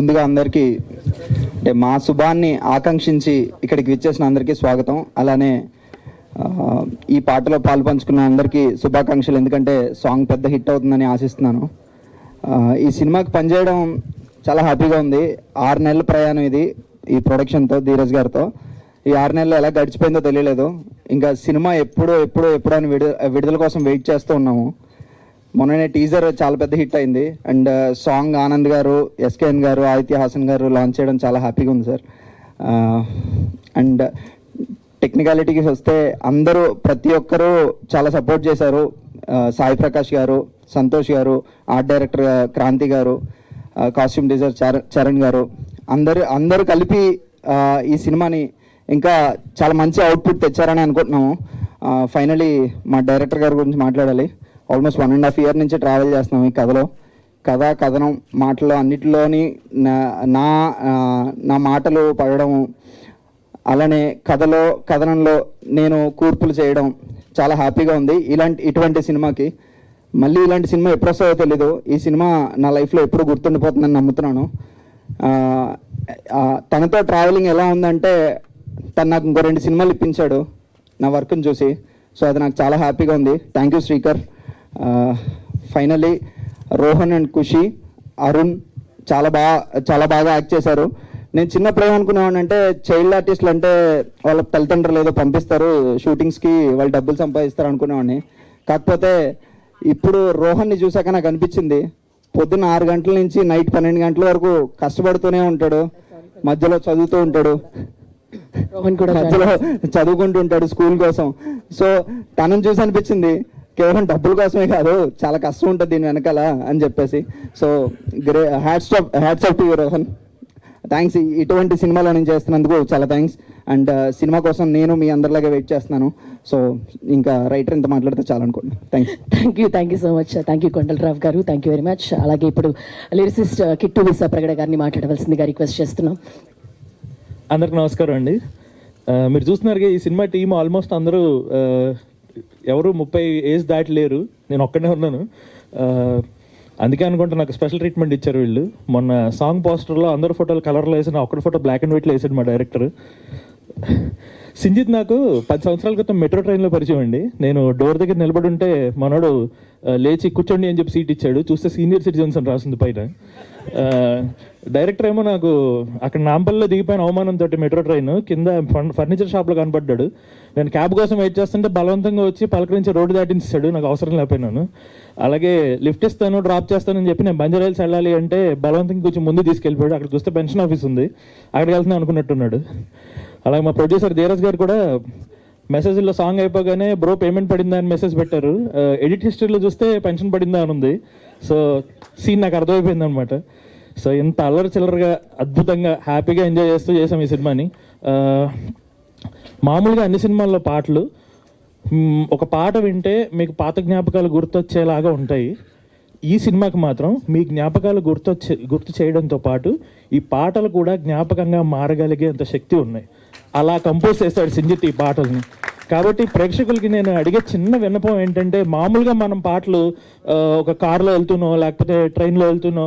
ముందుగా అందరికీ అంటే మా శుభాన్ని ఆకాంక్షించి ఇక్కడికి విచ్చేసిన అందరికీ స్వాగతం. అలానే ఈ పాటలో పాల్పంచుకున్న అందరికీ శుభాకాంక్షలు. ఎందుకంటే సాంగ్ పెద్ద హిట్ అవుతుందని ఆశిస్తున్నాను. ఈ సినిమాకి పనిచేయడం చాలా హ్యాపీగా ఉంది. 6 నెలల ప్రయాణం ఇది ఈ ప్రొడక్షన్తో, ధీరజ్ గారితో. ఈ 6 నెలలు ఎలా గడిచిపోయిందో తెలియలేదు. ఇంకా సినిమా ఎప్పుడు అని విడుదల కోసం వెయిట్ చేస్తూ ఉన్నాము. మొన్ననే టీజర్ చాలా పెద్ద హిట్ అయింది. అండ్ సాంగ్ ఆనంద్ గారు, ఎస్కేఎన్ గారు, ఆదిత్య హాసన్ గారు లాంచ్ చేయడం చాలా హ్యాపీగా ఉంది సార్. అండ్ టెక్నికాలిటీకి వస్తే అందరూ ప్రతి ఒక్కరూ చాలా సపోర్ట్ చేశారు. సాయి ప్రకాష్ గారు, సంతోష్ గారు, ఆర్ట్ డైరెక్టర్ క్రాంతి గారు, కాస్ట్యూమ్ డిజైనర్ చరణ్ గారు, అందరూ కలిపి ఈ సినిమాని ఇంకా చాలా మంచి అవుట్పుట్ తెచ్చారని అనుకుంటున్నాము. ఫైనలీ మా డైరెక్టర్ గారి గురించి మాట్లాడాలి. ఆల్మోస్ట్ 1.5 year నుంచి ట్రావెల్ చేస్తున్నాం ఈ కథలో. కథనం మాటలు అన్నిటిలోని నా మాటలు పడడం, అలానే కథనంలో నేను కూర్పులు చేయడం చాలా హ్యాపీగా ఉంది. ఇటువంటి సినిమాకి మళ్ళీ ఇలాంటి సినిమా ఎప్పుడు వస్తుందో తెలీదు. ఈ సినిమా నా లైఫ్లో ఎప్పుడు గుర్తుండిపోతుందని నమ్ముతున్నాను. తనతో ట్రావెలింగ్ ఎలా ఉందంటే, తను నాకు ఇంకో 2 సినిమాలు ఇప్పించాడు నా వర్క్ని చూసి. సో అది నాకు చాలా హ్యాపీగా ఉంది. Thank you Srikar. Finally Rohan and Khushi, Arun చాలా బాగా యాక్ట్ చేశారు. నేను చిన్నప్పుడు ఏమనుకునేవాడిని అంటే, చైల్డ్ ఆర్టిస్టులు అంటే వాళ్ళ తల్లిదండ్రులు ఏదో పంపిస్తారు షూటింగ్స్కి, వాళ్ళు డబ్బులు సంపాదిస్తారు అనుకునేవాడిని. కాకపోతే ఇప్పుడు రోహన్ని చూసాక నాకు అనిపించింది, పొద్దున్న 6 గంటల నుంచి నైట్ 12 గంటల వరకు కష్టపడుతూనే ఉంటాడు, మధ్యలో చదువుతూ ఉంటాడు, మధ్యలో చదువుకుంటూ ఉంటాడు స్కూల్ కోసం. సో తనని చూసి అనిపించింది, కేవలం డబ్బుల కోసమే కాదు, చాలా కష్టం ఉంటుంది దీని వెనకాల అని చెప్పేసి. So hats off to you Rohan. Thanks. ఇటువంటి సినిమాలో నేను చేస్తున్నందుకు చాలా థ్యాంక్స్. అండ్ సినిమా కోసం నేను మీ అందరిలాగే వెయిట్ చేస్తున్నాను. సో ఇంకా రైటర్ ఎంత మాట్లాడితే చాలా అనుకుంటున్నాను. Thank you so much. Thank you Kondalarao గారు. Thank you very much. అలాగే ఇప్పుడు లిరిసిస్ట్ కిట్టు విసా ప్రగడ గారిని మాట్లాడవలసిందిగా రిక్వెస్ట్ చేస్తున్నాం. అందరికి నమస్కారం అండి. మీరు చూస్తున్నారు ఈ సినిమా టీం ఆల్మోస్ట్ అందరూ ఎవరు 30 ఏజ్ దాటలేరు. నేను ఒక్కడే ఉన్నాను. అందుకే అనుకుంటా నాకు స్పెషల్ ట్రీట్మెంట్ ఇచ్చారు వీళ్ళు. మొన్న సాంగ్ పోస్టర్లో అందరు ఫోటోలు కలర్లో వేసిన, ఒక్కటి ఫోటో బ్లాక్ అండ్ వైట్లో వేసాడు మా డైరెక్టర్. సింజిత్ నాకు 10 సంవత్సరాల క్రితం మెట్రో ట్రైన్లో పరిచయం అండి. నేను డోర్ దగ్గర నిలబడి ఉంటే మనోడు లేచి కూర్చోండి అని చెప్పి సీట్ ఇచ్చాడు. చూస్తే సీనియర్ సిటిజన్స్ అని రాసింది పైన. డైరెక్టర్ ఏమో నాకు అక్కడ నాంపల్లిలో దిగిపోయిన అవమానంతో మెట్రో ట్రైన్ కింద ఫర్నిచర్ షాప్లో కనపడ్డాడు. నేను క్యాబ్ కోసం వెయిట్ చేస్తుంటే బలవంతంగా వచ్చి పలకరించి రోడ్డు దాటించాడు, నాకు అవసరం లేకపోయినాను. అలాగే లిఫ్ట్ ఇస్తాను, డ్రాప్ చేస్తానని చెప్పి నేను బంజారాయిల్స్ వెళ్ళాలి అంటే బలవంతంగా కొంచెం ముందు తీసుకెళ్ళిపోయాడు. అక్కడ చూస్తే పెన్షన్ ఆఫీస్ ఉంది, అక్కడికి వెళ్తున్నాను అనుకున్నట్టున్నాడు. అలాగే మా ప్రొడ్యూసర్ ధీరజ్ గారు కూడా మెసేజ్లో సాంగ్ అయిపోగానే బ్రో పేమెంట్ పడిందా అని మెసేజ్ పెట్టారు. ఎడిట్ హిస్టరీలో చూస్తే పెన్షన్ పడిందా అని ఉంది. సో సీన్ నాకు అర్థమైపోయింది అనమాట. సో ఇంత అల్లరి చిల్లరగా అద్భుతంగా హ్యాపీగా ఎంజాయ్ చేస్తూ చేసాం ఈ సినిమాని. మామూలుగా అన్ని సినిమాల్లో పాటలు ఒక పాట వింటే మీకు పాత జ్ఞాపకాలు గుర్తొచ్చేలాగా ఉంటాయి. ఈ సినిమాకి మాత్రం మీ జ్ఞాపకాలు గుర్తు చేయడంతో పాటు ఈ పాటలు కూడా జ్ఞాపకంగా మారగలిగేంత శక్తి ఉన్నాయి. అలా కంపోజ్ చేస్తాడు సింజిత్ ఈ పాటల్ని. కాబట్టి ప్రేక్షకులకి నేను అడిగే చిన్న విన్నపం ఏంటంటే, మామూలుగా మనం పాటలు ఒక కార్లో వెళ్తున్నో లేకపోతే ట్రైన్లో వెళ్తున్నో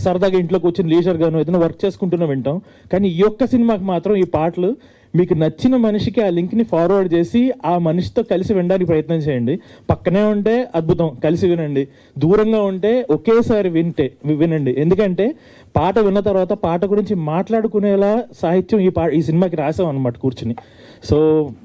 సరదాగా ఇంట్లో కూర్చొని లీజర్గానో ఏదైనా వర్క్ చేసుకుంటున్నా వింటాం. కానీ ఈ ఒక్క సినిమాకి మాత్రం ఈ పాటలు మీకు నచ్చిన మనిషికి ఆ లింక్ని ఫార్వర్డ్ చేసి ఆ మనిషితో కలిసి వినడానికి ప్రయత్నం చేయండి. పక్కనే ఉంటే అద్భుతం, కలిసి వినండి. దూరంగా ఉంటే ఒకేసారి వినండి. ఎందుకంటే పాట విన్న తర్వాత పాట గురించి మాట్లాడుకునేలా సాహిత్యం ఈ సినిమాకి రాసాం అన్నమాట కూర్చుని. సో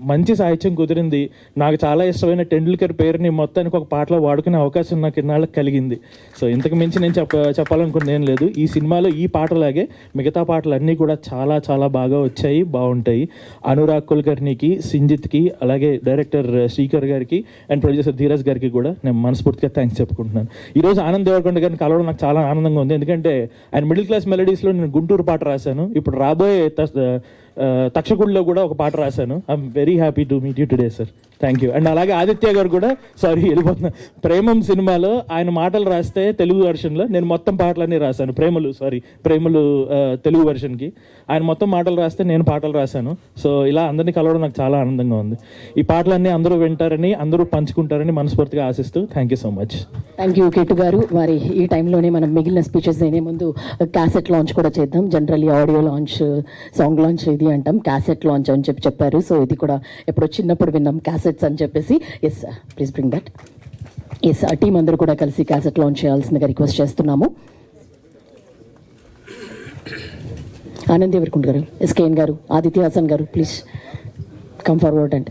మంచి సాహిత్యం కుదిరింది. నాకు చాలా ఇష్టమైన టెండూల్కర్ పేరుని మొత్తానికి ఒక పాటలో వాడుకునే అవకాశం నాకు ఇన్నాళ్ళకి కలిగింది. సో ఇంతకు మించి నేను చెప్పాలనుకున్నది ఏం లేదు. ఈ సినిమాలో ఈ పాటలాగే మిగతా పాటలు అన్నీ కూడా చాలా చాలా బాగా వచ్చాయి, బాగుంటాయి. అనురాగ్ కుల్కర్ణికి, సింజిత్కి, అలాగే డైరెక్టర్ శ్రీకర్ గారికి అండ్ ప్రొడ్యూసర్ ధీరజ్ గారికి కూడా నేను మనస్ఫూర్తిగా థ్యాంక్స్ చెప్పుకుంటున్నాను. ఈరోజు ఆనంద్ దేవరకొండ గారిని కలవడం నాకు చాలా ఆనందంగా ఉంది. ఎందుకంటే ఆయన మిడిల్ క్లాస్ మెలడీస్లో నేను గుంటూరు పాట రాశాను. ఇప్పుడు రాబోయే తక్షకుడిలో కూడా ఒక పాట రాశాను. I'm very happy to meet you today sir. Thank you. And అలాగే ఆదిత్య గారు కూడా, సారీ వెళ్ళిపోతున్నా, ప్రేమం సినిమాలో ఆయన మాటలు రాస్తే తెలుగు వెర్షన్లో నేను మొత్తం పాటలన్నీ రాశాను. ప్రేమలు తెలుగు వెర్షన్కి ఆయన మొత్తం మాటలు రాస్తే నేను పాటలు రాశాను. సో ఇలా అందరినీ కలవడం నాకు చాలా ఆనందంగా ఉంది. ఈ పాటలన్నీ అందరూ వింటారని, అందరూ పంచుకుంటారని మనస్ఫూర్తిగా ఆశిస్తూ thank you so much. Thank you Kittu గారు. మరి ఈ టైంలోనే మనం మిగిలిన స్పీచెస్ అయినే ముందు క్యాసెట్ లాంచ్ కూడా చేద్దాం. Generally audio launch, song launch ఇది అంటాం, క్యాసెట్ లాంచ్ అని చెప్పారు. సో ఇది కూడా ఎప్పుడో చిన్నప్పుడు విన్నాం క్యాసెట్స్ అని చెప్పేసి. Yes please bring that. Yes team అందరూ కూడా కలిసి క్యాసెట్ లాంచ్ చేయాల్సిందిగా రిక్వెస్ట్ చేస్తున్నాము. ఆనంద్ ఎవరికుంట గారు, ఎస్కేఎన్ గారు, ఆదిత్య హాసన్ గారు, ప్లీజ్ కమ్ ఫార్వర్డ్ అండ్